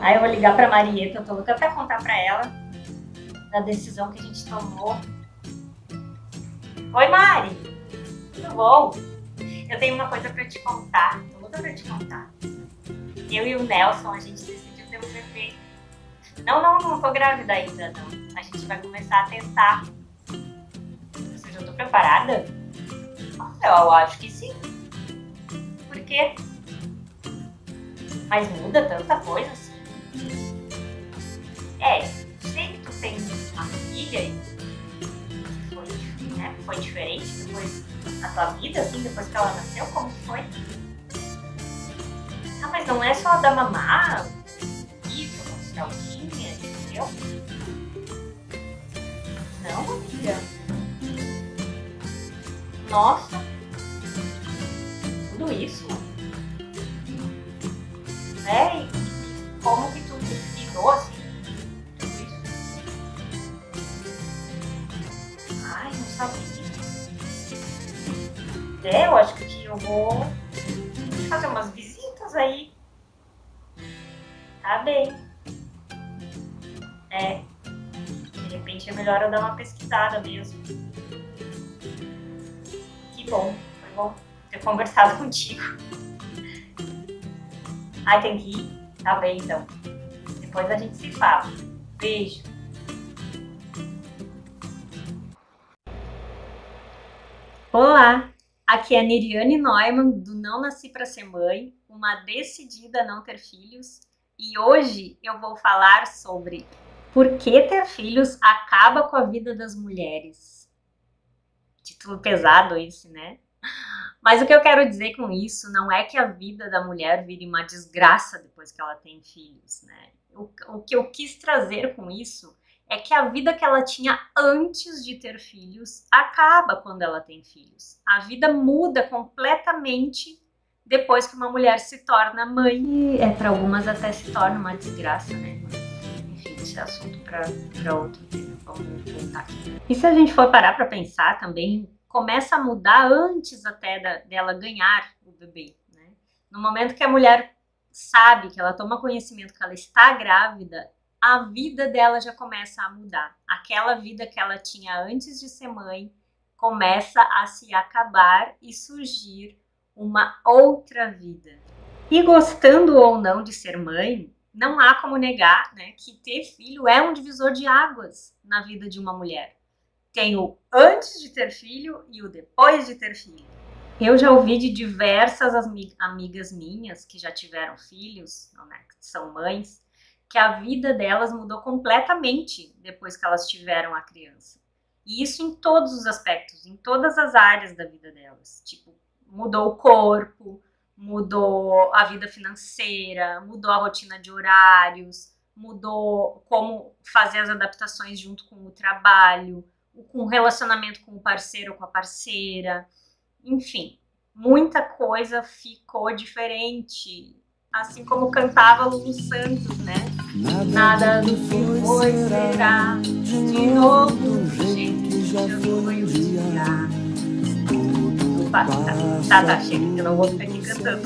Aí eu vou ligar pra Marieta, eu tô louca pra contar pra ela da decisão que a gente tomou. Oi, Mari! Tudo bom? Eu tenho uma coisa pra te contar, tô louca pra te contar. Eu e o Nelson, a gente decidiu ter um bebê. Não tô grávida ainda, não. A gente vai começar a tentar. Você já tô preparada? Eu acho que sim. Por quê? Mas muda tanta coisa assim. Sei que tu tem uma filha e foi diferente depois na tua vida, assim, depois que ela nasceu, como foi? Ah, mas não é só dar mamar, isso, uma fraldinha, entendeu? Não, amiga. Nossa, tudo isso? E como que tu lidou assim? Tudo isso? Ai, não sabia. Eu acho que eu vou fazer umas visitas aí. Tá bem. De repente é melhor eu dar uma pesquisada mesmo. Que bom, foi bom ter conversado contigo. Ai, tem que ir? Tá bem, então. Depois a gente se fala. Beijo. Olá, aqui é a Neriane Neumann, do Não Nasci Pra Ser Mãe, uma decidida a não ter filhos. E hoje eu vou falar sobre por que ter filhos acaba com a vida das mulheres. Título pesado esse, né? Mas o que eu quero dizer com isso não é que a vida da mulher vire uma desgraça depois que ela tem filhos, né? O que eu quis trazer com isso é que a vida que ela tinha antes de ter filhos acaba quando ela tem filhos. A vida muda completamente depois que uma mulher se torna mãe. E para algumas até se torna uma desgraça, né? Enfim, esse é assunto para outro tema. Vamos voltar aqui. E se a gente for parar para pensar também, começa a mudar antes até dela ganhar o bebê, né? No momento que a mulher sabe, que ela toma conhecimento que ela está grávida, a vida dela já começa a mudar. Aquela vida que ela tinha antes de ser mãe começa a se acabar e surgir uma outra vida. E gostando ou não de ser mãe, não há como negar, né, que ter filho é um divisor de águas na vida de uma mulher. Tem o antes de ter filho e o depois de ter filho. Eu já ouvi de diversas amigas minhas que já tiveram filhos, né, que são mães, que a vida delas mudou completamente depois que elas tiveram a criança. E isso em todos os aspectos, em todas as áreas da vida delas. Tipo, mudou o corpo, mudou a vida financeira, mudou a rotina de horários, mudou como fazer as adaptações junto com o trabalho, com o relacionamento com o parceiro ou com a parceira, enfim, muita coisa ficou diferente. Assim como cantava Lulu Santos, né? Nada do que foi será de novo do jeito que já foi um dia. Tá, chega, eu não vou ficar aqui cantando.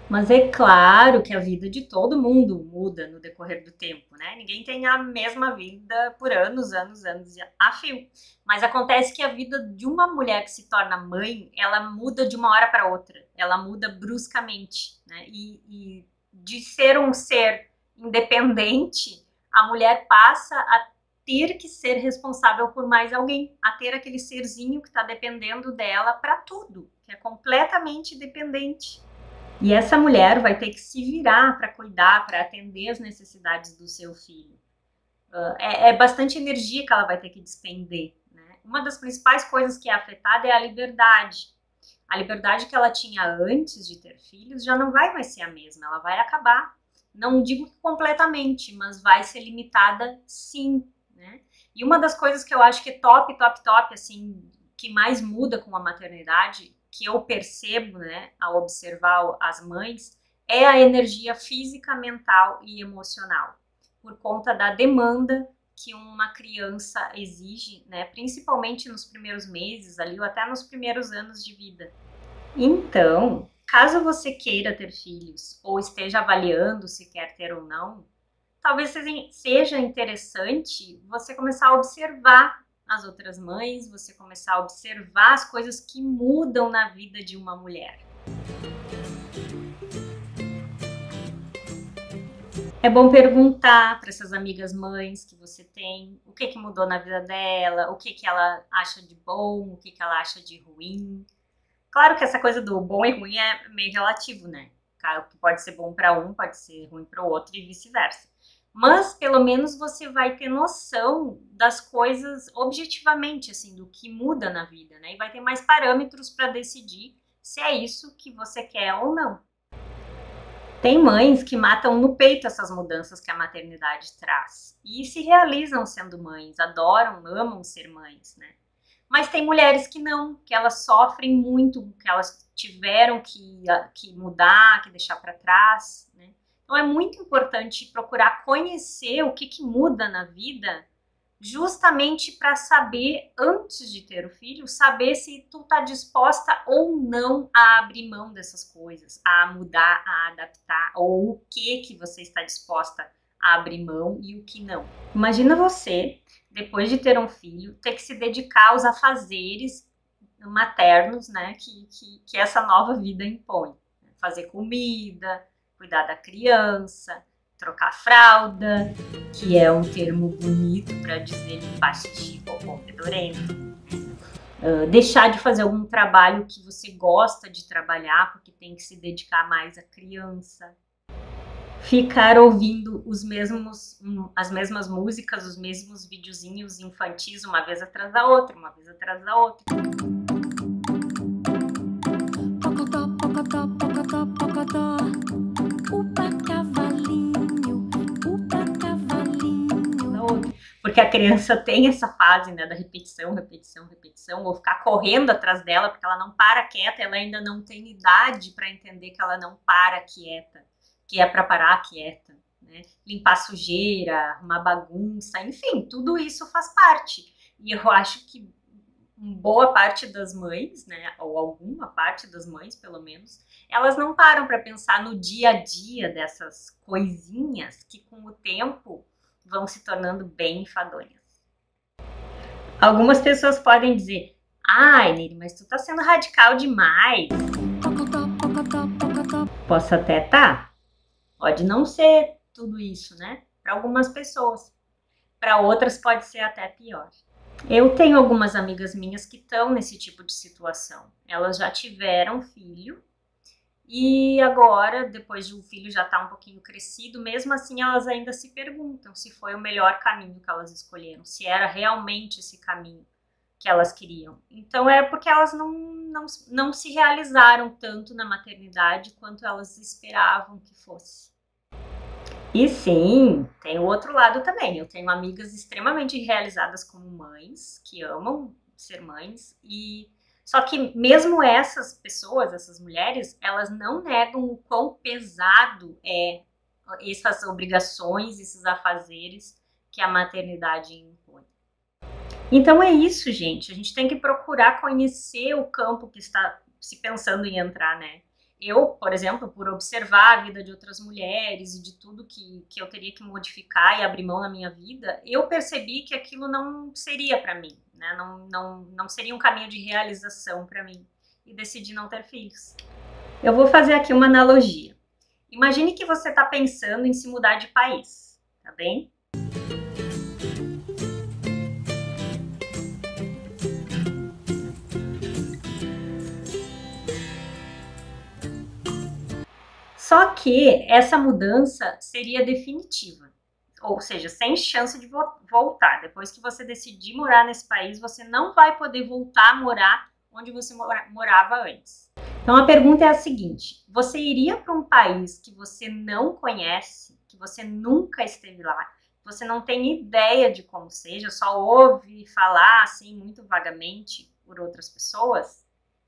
Mas é claro que a vida de todo mundo muda no decorrer do tempo, né? Ninguém tem a mesma vida por anos a fio. Mas acontece que a vida de uma mulher que se torna mãe, ela muda de uma hora para outra. Ela muda bruscamente, né? E de ser um ser independente, a mulher passa a ter que ser responsável por mais alguém, a ter aquele serzinho que está dependendo dela para tudo, que é completamente dependente. E essa mulher vai ter que se virar para cuidar, para atender as necessidades do seu filho. É bastante energia que ela vai ter que despender, né? Uma das principais coisas que é afetada é a liberdade. A liberdade que ela tinha antes de ter filhos já não vai mais ser a mesma, ela vai acabar. Não digo que completamente, mas vai ser limitada sim, né? E uma das coisas que eu acho que é top, assim, que mais muda com a maternidade, que eu percebo, né, ao observar as mães, é a energia física, mental e emocional, por conta da demanda que uma criança exige, né, principalmente nos primeiros meses ali, ou até nos primeiros anos de vida. Então, Caso você queira ter filhos ou esteja avaliando se quer ter ou não, talvez seja interessante você começar a observar as outras mães, você começar a observar as coisas que mudam na vida de uma mulher. É bom perguntar para essas amigas mães que você tem o que mudou na vida dela, o que ela acha de bom, o que ela acha de ruim. Claro que essa coisa do bom e ruim é meio relativo, né? O que pode ser bom para um pode ser ruim para o outro e vice-versa. Mas pelo menos você vai ter noção das coisas objetivamente, assim, do que muda na vida, né? E vai ter mais parâmetros para decidir se é isso que você quer ou não. Tem mães que matam no peito essas mudanças que a maternidade traz e se realizam sendo mães, adoram, amam ser mães, né? Mas tem mulheres que não, que elas sofrem muito, que elas tiveram que mudar, que deixar para trás, né? Então é muito importante procurar conhecer o que muda na vida, justamente para saber, antes de ter o filho, saber se tu tá disposta ou não a abrir mão dessas coisas, a mudar, a adaptar, ou o que você está disposta a abrir mão e o que não. Imagina você, depois de ter um filho, ter que se dedicar aos afazeres maternos, né, que essa nova vida impõe. Fazer comida, cuidar da criança, trocar fralda, que é um termo bonito para dizer limpar xixi, cocô fedorento. Deixar de fazer algum trabalho que você gosta de trabalhar, porque tem que se dedicar mais à criança. Ficar ouvindo as mesmas músicas, os mesmos videozinhos infantis, uma vez atrás da outra, uma vez atrás da outra. Pocotó, pocotó, pocotó, pocotó. Upa cavalinho, upa cavalinho. Porque a criança tem essa fase, né, da repetição, repetição, repetição, ou ficar correndo atrás dela, porque ela não para quieta, ela ainda não tem idade para entender que ela não para quieta, que é para parar quieta, né? Limpar sujeira, arrumar bagunça, enfim, tudo isso faz parte. E eu acho que boa parte das mães, né, ou alguma parte das mães, pelo menos, elas não param para pensar no dia a dia dessas coisinhas que com o tempo vão se tornando bem enfadonhas. Algumas pessoas podem dizer: ai, Niri, mas tu tá sendo radical demais. Posso até tá. Pode não ser tudo isso, né? Para algumas pessoas. Para outras pode ser até pior. Eu tenho algumas amigas minhas que estão nesse tipo de situação. Elas já tiveram filho e agora, depois de o filho já estar um pouquinho crescido, mesmo assim elas ainda se perguntam se foi o melhor caminho que elas escolheram, se era realmente esse caminho que elas queriam. Então é porque elas não se realizaram tanto na maternidade quanto elas esperavam que fosse. E sim, tem o outro lado também. Eu tenho amigas extremamente realizadas como mães, que amam ser mães, e só que mesmo essas pessoas, essas mulheres, elas não negam o quão pesado é essas obrigações, esses afazeres que a maternidade impõe. Então é isso, gente. A gente tem que procurar conhecer o campo que está se pensando em entrar, né? Eu, por exemplo, por observar a vida de outras mulheres e de tudo que eu teria que modificar e abrir mão na minha vida, eu percebi que aquilo não seria para mim, né? Não seria um caminho de realização para mim e decidi não ter filhos. Eu vou fazer aqui uma analogia. Imagine que você está pensando em se mudar de país, tá bem? Só que essa mudança seria definitiva, ou seja, sem chance de voltar. Depois que você decidir morar nesse país, você não vai poder voltar a morar onde você morava antes. Então a pergunta é a seguinte: você iria para um país que você não conhece, que você nunca esteve lá, que você não tem ideia de como seja, só ouve falar assim muito vagamente por outras pessoas?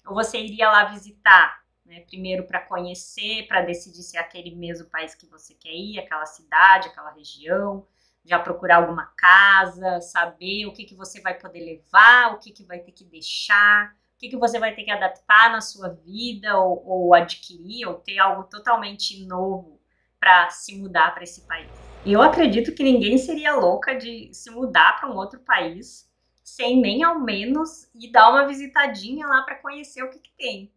Ou você iria lá visitar? Né, primeiro para conhecer, para decidir se é aquele mesmo país que você quer ir, aquela cidade, aquela região, já procurar alguma casa, saber o que você vai poder levar, o que vai ter que deixar, que você vai ter que adaptar na sua vida ou adquirir ou ter algo totalmente novo para se mudar para esse país. Eu acredito que ninguém seria louca de se mudar para um outro país sem nem ao menos ir dar uma visitadinha lá para conhecer o que tem.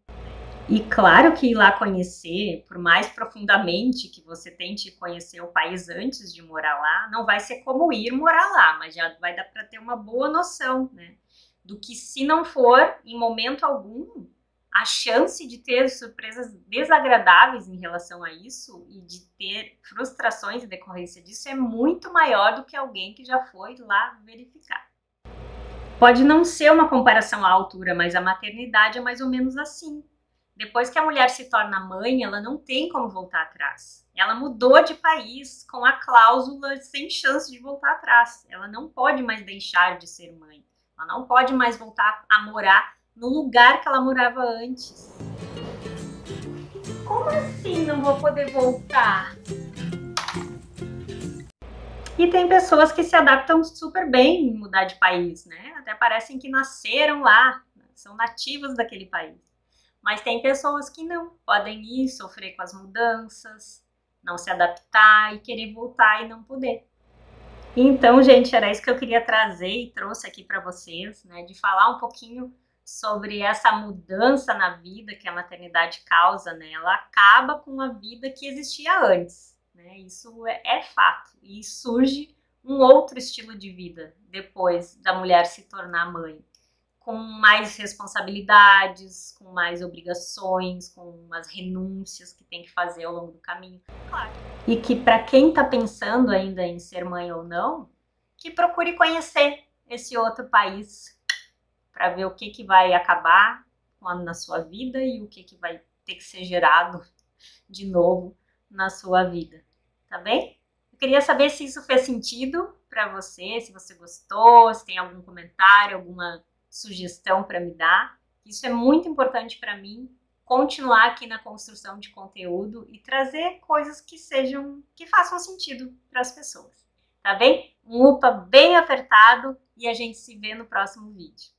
E claro que ir lá conhecer, por mais profundamente que você tente conhecer o país antes de morar lá, não vai ser como ir morar lá, mas já vai dar para ter uma boa noção, né? Do que se não for, em momento algum, a chance de ter surpresas desagradáveis em relação a isso e de ter frustrações em decorrência disso é muito maior do que alguém que já foi lá verificar. Pode não ser uma comparação à altura, mas a maternidade é mais ou menos assim. Depois que a mulher se torna mãe, ela não tem como voltar atrás. Ela mudou de país com a cláusula sem chance de voltar atrás. Ela não pode mais deixar de ser mãe. Ela não pode mais voltar a morar no lugar que ela morava antes. Como assim não vou poder voltar? E tem pessoas que se adaptam super bem em mudar de país, né? Até parecem que nasceram lá, são nativas daquele país. Mas tem pessoas que não, podem ir, sofrer com as mudanças, não se adaptar e querer voltar e não poder. Então, gente, era isso que eu queria trazer e trouxe aqui para vocês, né? De falar um pouquinho sobre essa mudança na vida que a maternidade causa, né? Ela acaba com a vida que existia antes, né? Isso é fato. E surge um outro estilo de vida depois da mulher se tornar mãe, com mais responsabilidades, com mais obrigações, com umas renúncias que tem que fazer ao longo do caminho. Claro. E que para quem está pensando ainda em ser mãe ou não, que procure conhecer esse outro país para ver o que vai acabar na sua vida e o que vai ter que ser gerado de novo na sua vida. Tá bem? Eu queria saber se isso fez sentido para você, se você gostou, se tem algum comentário, alguma sugestão para me dar. Isso é muito importante para mim, continuar aqui na construção de conteúdo e trazer coisas que façam sentido para as pessoas. Tá bem? Um UPA bem apertado e a gente se vê no próximo vídeo.